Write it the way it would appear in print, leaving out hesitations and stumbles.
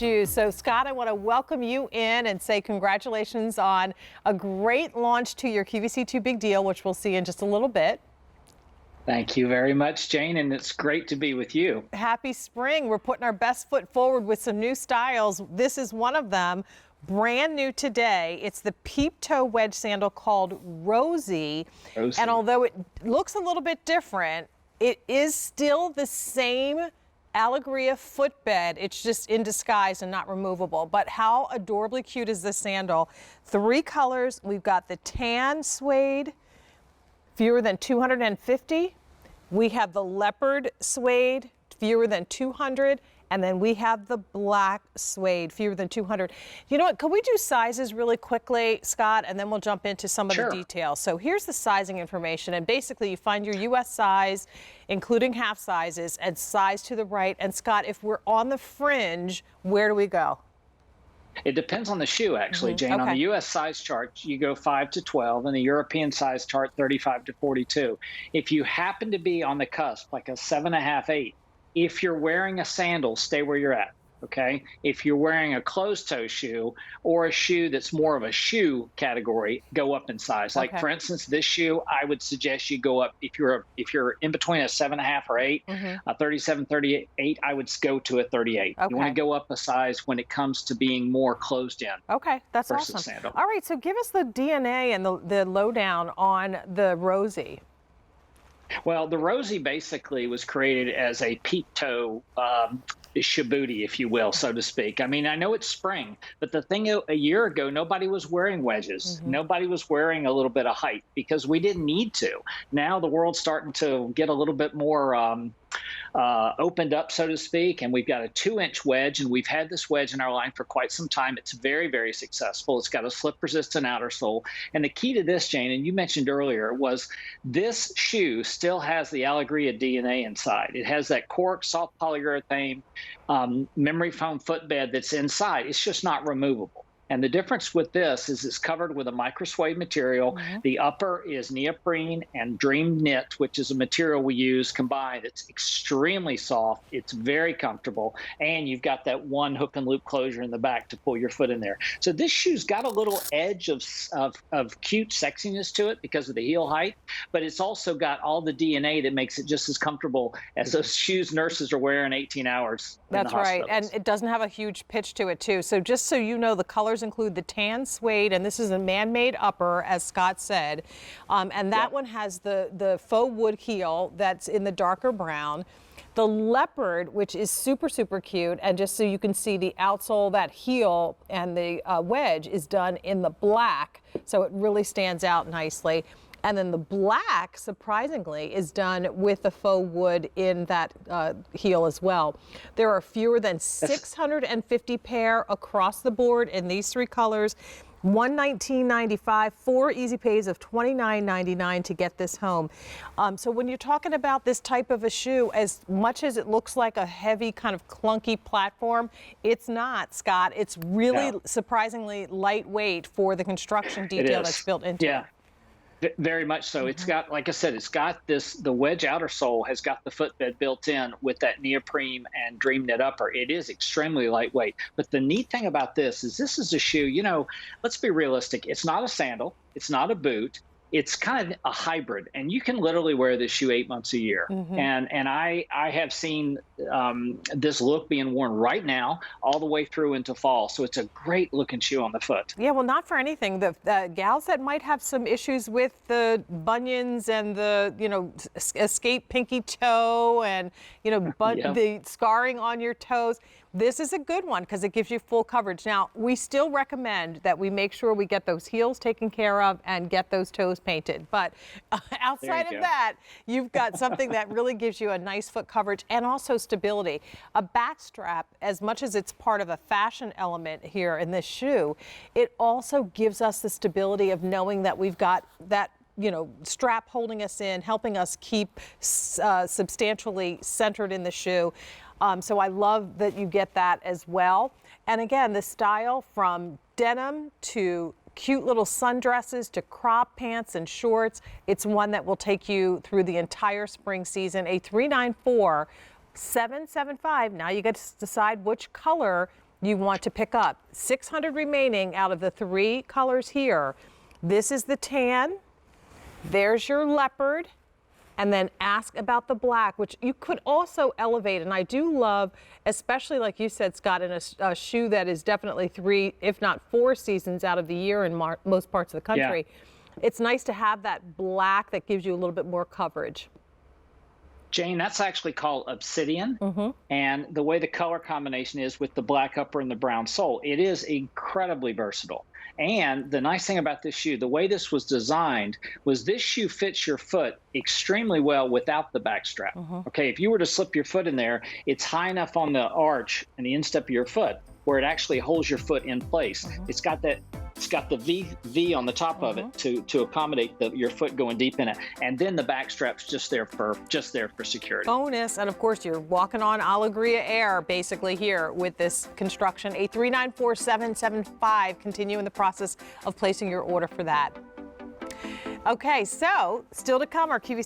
shoes. So Scott, I want to welcome you in and say congratulations on a great launch to your QVC 2 Big Deal, which we'll see in just a little bit. Thank you very much, Jane, and it's great to be with you. Happy spring. We're putting our best foot forward with some new styles. This is one of them, brand new today. It's the Peep-Toe Wedge Sandal called Rosie. And although it looks a little bit different, it is still the same Alegria footbed. It's just in disguise and not removable. But how adorably cute is this sandal? 3 colors. We've got the tan suede, fewer than 250. We have the leopard suede, fewer than 200. And then we have the black suede, fewer than 200. You know what? Could we do sizes really quickly, Scott? And then we'll jump into some of the details. So here's the sizing information. And basically, you find your U.S. size, including half sizes, and size to the right. And Scott, if we're on the fringe, where do we go? It depends on the shoe, actually, Jane. On the U.S. size chart, you go 5 to 12, and the European size chart, 35 to 42. If you happen to be on the cusp, like a 7.5, 8, if you're wearing a sandal, stay where you're at, okay? If you're wearing a closed-toe shoe or a shoe that's more of a shoe category, go up in size. Like, for instance, this shoe, I would suggest you go up. If you're in between a 7.5 or 8, a 37, 38, I would go to a 38. You want to go up a size when it comes to being more closed in. Okay, that's awesome. Sandal. All right, so give us the DNA and the lowdown on the Rosie. Well, the Rosie basically was created as a peep-toe shabooty, if you will, so to speak. I mean, I know it's spring, but the thing a year ago, nobody was wearing wedges. Nobody was wearing a little bit of height because we didn't need to. Now the world's starting to get a little bit more opened up, so to speak, and we've got a 2-inch wedge, and we've had this wedge in our line for quite some time. It's very, very successful. It's got a slip-resistant outer sole, and the key to this, Jane, and you mentioned earlier, was this shoe still has the Alegria DNA inside. It has that cork, soft polyurethane, memory foam footbed that's inside. It's just not removable. And the difference with this is it's covered with a micro-suede material. The upper is neoprene and dream knit, which is a material we use combined. It's extremely soft. It's very comfortable. And you've got that one hook and loop closure in the back to pull your foot in there. So this shoe's got a little edge of cute sexiness to it because of the heel height, but it's also got all the DNA that makes it just as comfortable as those shoes nurses are wearing 18 hours. That's right. And it doesn't have a huge pitch to it, too. So just so you know, the colors include the tan suede, and this is a man-made upper, as Scott said. And that one has the faux wood heel that's in the darker brown. The leopard, which is super, super cute, and just so you can see the outsole, that heel and the wedge is done in the black, so it really stands out nicely. And then the black, surprisingly, is done with the faux wood in that heel as well. There are fewer than 650 pair across the board in these 3 colors. $119.95, 4 easy pays of $29.99 to get this home. So when you're talking about this type of a shoe, as much as it looks like a heavy kind of clunky platform, it's not, Scott. It's really surprisingly lightweight for the construction detail that's built into it. Very much so. It's got, like I said, it's got the wedge outer sole has got the footbed built in with that neoprene and dream knit upper. It is extremely lightweight. But the neat thing about this is a shoe, you know, let's be realistic. It's not a sandal. It's not a boot. It's kind of a hybrid, and you can literally wear this shoe 8 months a year. And I have seen this look being worn right now all the way through into fall. So it's a great looking shoe on the foot. Yeah, well, not for anything. The gals that might have some issues with the bunions and the, you know, escape pinky toe and, you know, the scarring on your toes, this is a good one because it gives you full coverage. Now, we still recommend that we make sure we get those heels taken care of and get those toes painted. But outside of that, you've got something that really gives you a nice foot coverage and also stability. A back strap, as much as it's part of a fashion element here in this shoe, it also gives us the stability of knowing that we've got that, you know, strap holding us in, helping us keep substantially centered in the shoe. So I love that you get that as well. And again, the style from denim to cute little sundresses to crop pants and shorts. It's one that will take you through the entire spring season. A $394,775. Now you get to decide which color you want to pick up. 600 remaining out of the 3 colors here. This is the tan. There's your leopard. And then ask about the black, which you could also elevate. And I do love, especially like you said, Scott, in a shoe that is definitely 3, if not 4 seasons out of the year in most parts of the country. Yeah. It's nice to have that black that gives you a little bit more coverage. Jane, that's actually called Obsidian. And the way the color combination is with the black upper and the brown sole, it is incredibly versatile. And the nice thing about this shoe, the way this was designed, was this shoe fits your foot extremely well without the back strap. Okay, if you were to slip your foot in there, it's high enough on the arch and the instep of your foot where it actually holds your foot in place. It's got the V on the top of it to accommodate your foot going deep in it, and then the back strap's just there for security. Bonus, and of course you're walking on Alegria air basically here with this construction. 8394775. Continue in the process of placing your order for that. Okay, so still to come, our QVC